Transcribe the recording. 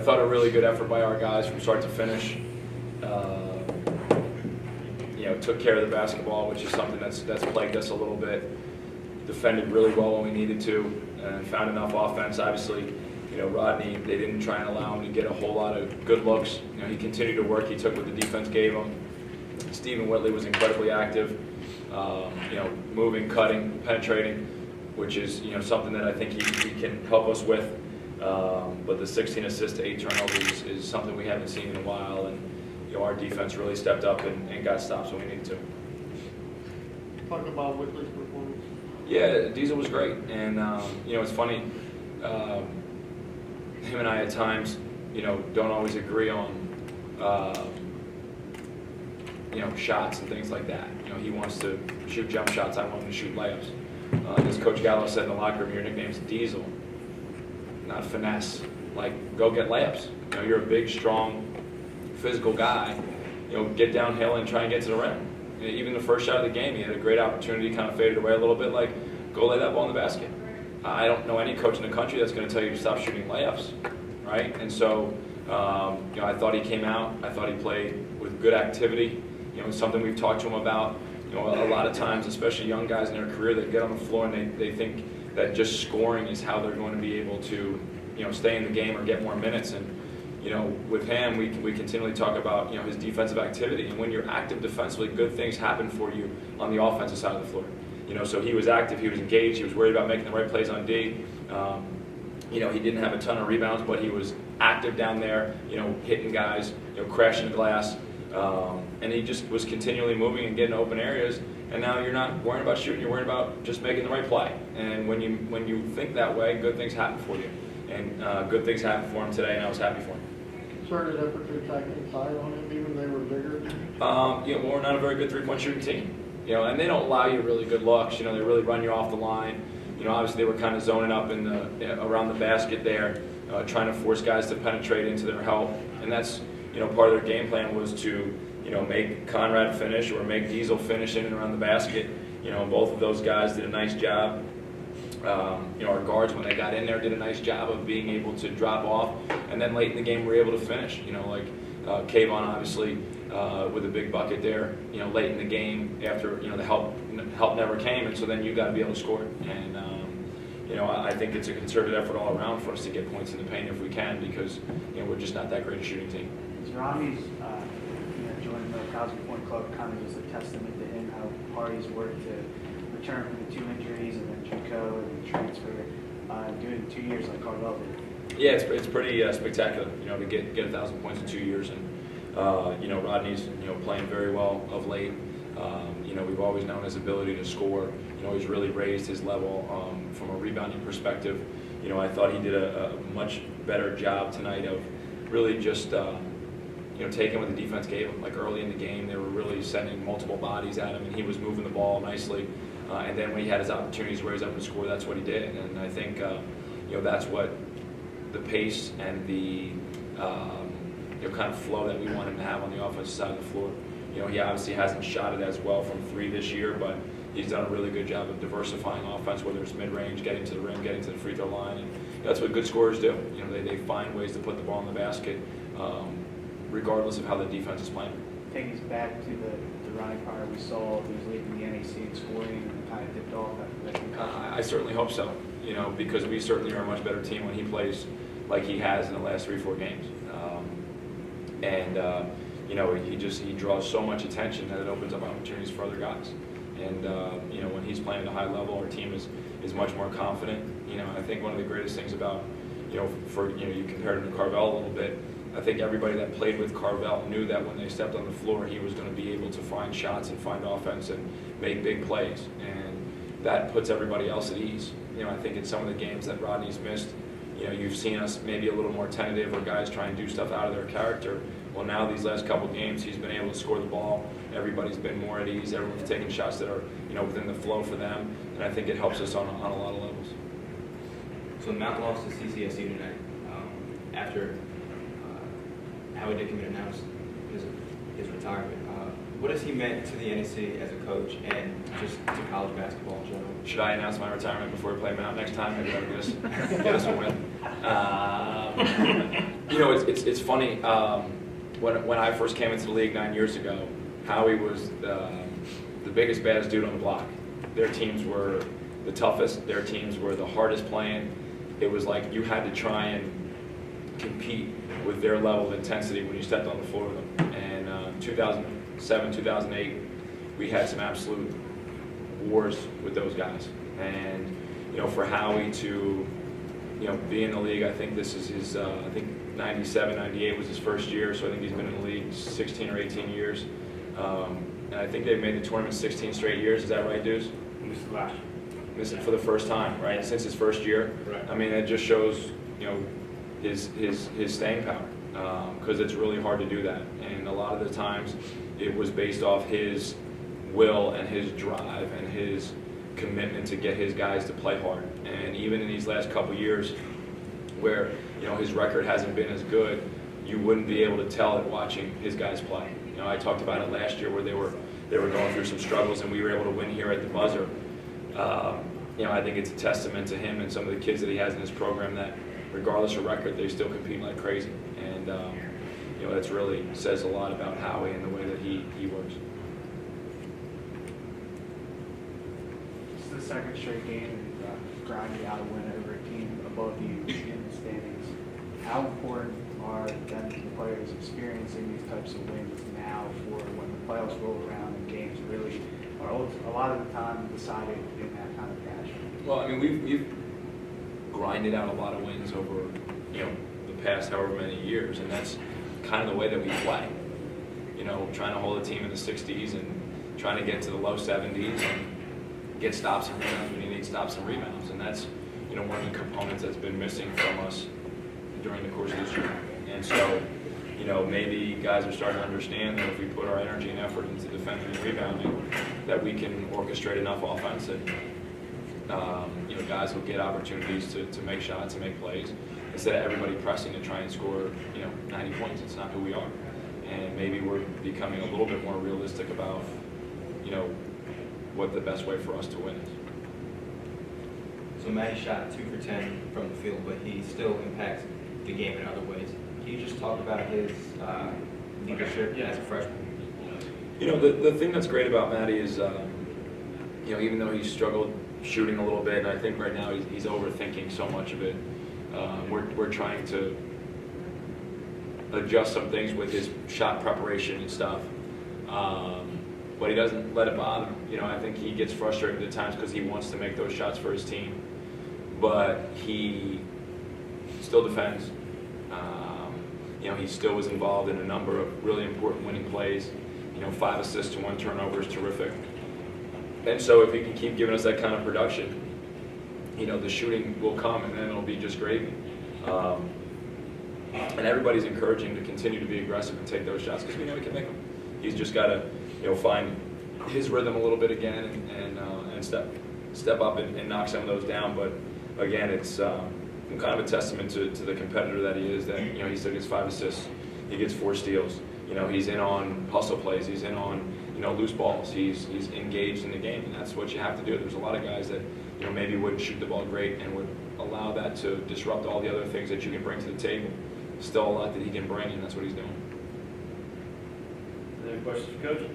thought a really good effort by our guys from start to finish. Took care of the basketball, which is something that's plagued us a little bit. Defended really well when we needed to, and found enough offense. Obviously, Rodney, they didn't try and allow him to get a whole lot of good looks. He continued to work. He took what the defense gave him. Stephen Whitley was incredibly active, moving, cutting, penetrating, which is something that I think he can help us with. But the 16 assists to 8 turnovers is something we haven't seen in a while, and our defense really stepped up and got stops when we needed to. Talk about Whitley's performance. Yeah, Diesel was great, and it's funny. Him and I at times, don't always agree on, shots and things like that. He wants to shoot jump shots. I want him to shoot layups. As Coach Gallo said in the locker room, your nickname's Diesel, not Finesse. Like, go get layups. You're a big, strong, physical guy. Get downhill and try and get to the rim. Even the first shot of the game, he had a great opportunity, kind of faded away a little bit. Like, go lay that ball in the basket. I don't know any coach in the country that's going to tell you to stop shooting layups, right? And so, I thought he came out. I thought he played with good activity. It's something we've talked to him about. A lot of times, especially young guys in their career, they get on the floor and they think that just scoring is how they're going to be able to, stay in the game or get more minutes. And with him, we continually talk about his defensive activity. And when you're active defensively, good things happen for you on the offensive side of the floor. So he was active, he was engaged, he was worried about making the right plays on D. He didn't have a ton of rebounds, but he was active down there, hitting guys, crashing the glass. And he just was continually moving and getting open areas. And now you're not worrying about shooting, you're worried about just making the right play. And when you think that way, good things happen for you. And good things happened for him today, and I was happy for him. Concerted effort to attack inside on him, even they were bigger? We're not a very good three-point shooting team. And they don't allow you really good looks. They really run you off the line. Obviously they were kind of zoning up around the basket there, trying to force guys to penetrate into their help. And that's, part of their game plan was to, make Conrad finish or make Diesel finish in and around the basket. Both of those guys did a nice job. Our guards, when they got in there, did a nice job of being able to drop off, and then late in the game we were able to finish. Kayvon obviously with a big bucket there. Late in the game after the help never came, and so then you got to be able to score. And I think it's a concerted effort all around for us to get points in the paint if we can, because we're just not that great a shooting team. Is Rami's joining the Cosby Point Club kind of just a testament to him, how hard he's worked to return from the 2 injuries and then JUCO and then transfer, do it in 2 years like Carvel did? Yeah, it's pretty spectacular, to get 1,000 points in 2 years, and Rodney's playing very well of late. We've always known his ability to score. He's really raised his level from a rebounding perspective. I thought he did a much better job tonight of really just taking what the defense gave him. Like early in the game, they were really sending multiple bodies at him, and he was moving the ball nicely. And then when he had his opportunities where he was able to score, that's what he did. And I think that's what the pace and the kind of flow that we want him to have on the offensive side of the floor. He obviously hasn't shot it as well from 3 this year, but he's done a really good job of diversifying offense, whether it's mid-range, getting to the rim, getting to the free throw line. And that's what good scorers do. They find ways to put the ball in the basket, regardless of how the defense is playing. Taking us back to the Ronnie Pryor we saw, he was leading the NAC in scoring and kind of dipped off after that concussion. I certainly hope so, because we certainly are a much better team when he plays like he has in the last 3-4 games. He draws so much attention that it opens up opportunities for other guys. And when he's playing at a high level, our team is much more confident. I think one of the greatest things about you compared him to Carvel a little bit. I think everybody that played with Carvel knew that when they stepped on the floor, he was going to be able to find shots and find offense and make big plays, and that puts everybody else at ease. I think in some of the games that Rodney's missed, you've seen us maybe a little more tentative, or guys try and do stuff out of their character. Well, now these last couple games, he's been able to score the ball. Everybody's been more at ease. Everyone's taking shots that are, within the flow for them, and I think it helps us on a lot of levels. So Mount lost to CCSU tonight after Howie Dickinson announced his retirement. What has he meant to the NEC as a coach and just to college basketball in general? Should I announce my retirement before we play Mount next time? Maybe that'll get us a win. You know, it's funny. When I first came into the league 9 years ago, Howie was the biggest, baddest dude on the block. Their teams were the toughest. Their teams were the hardest playing. It was like you had to try and compete with their level of intensity when you stepped on the floor with them. And 2007, 2008, we had some absolute wars with those guys. And you know, for Howie to be in the league, I think this is his. I think 97, 98 was his first year, so I think he's been in the league 16 or 18 years. And I think they've made the tournament 16 straight years. Is that right, Deuce? This is last year. This is for the first time, right? Since his first year. Right. I mean, it just shows, his staying power, because it's really hard to do that. And a lot of the times, it was based off his will and his drive and his commitment to get his guys to play hard. And even in these last couple years, where his record hasn't been as good, you wouldn't be able to tell it watching his guys play. I talked about it last year where they were going through some struggles, and we were able to win here at the buzzer. I think it's a testament to him and some of the kids that he has in his program that, regardless of record, they still compete like crazy. And that's really says a lot about Howie and the way that he works. It's the second straight game and grinding out a win over a team above you in the standings. How important are them, the players, experiencing these types of wins now for when the playoffs roll around and games really are a lot of the time decided in that kind of fashion? Well, I mean, we've grinded out a lot of wins over the past however many years, and that's kind of the way that we play. Trying to hold a team in the 60s and trying to get to the low 70s and get stops and rebounds when you need stops and rebounds, and that's one of the components that's been missing from us during the course of this year. And so, maybe guys are starting to understand that if we put our energy and effort into defending and rebounding, that we can orchestrate enough offense that guys will get opportunities to make shots and make plays instead of everybody pressing to try and score 90 points. It's not who we are. And maybe we're becoming a little bit more realistic about what the best way for us to win is. So Matty shot 2 for 10 from the field, but he still impacts the game in other ways. Can you just talk about his leadership as a freshman? The thing that's great about Matty is, even though he's struggled shooting a little bit, and I think right now he's overthinking so much of it, we're trying to adjust some things with his shot preparation and stuff. But he doesn't let it bother him. I think he gets frustrated at times because he wants to make those shots for his team, but he still defends. He still was involved in a number of really important winning plays. 5 assists to 1 turnover is terrific. And so if he can keep giving us that kind of production, the shooting will come, and then it'll be just gravy. And everybody's encouraging him to continue to be aggressive and take those shots because we know he can make them. He's just got to, find his rhythm a little bit again and step up and knock some of those down. But again, it's kind of a testament to the competitor that he is. That he still gets 5 assists, he gets 4 steals. He's in on hustle plays, he's in on loose balls. He's engaged in the game, and that's what you have to do. There's a lot of guys that maybe wouldn't shoot the ball great and would allow that to disrupt all the other things that you can bring to the table. Still a lot that he can bring, and that's what he's doing. Any questions for Coach?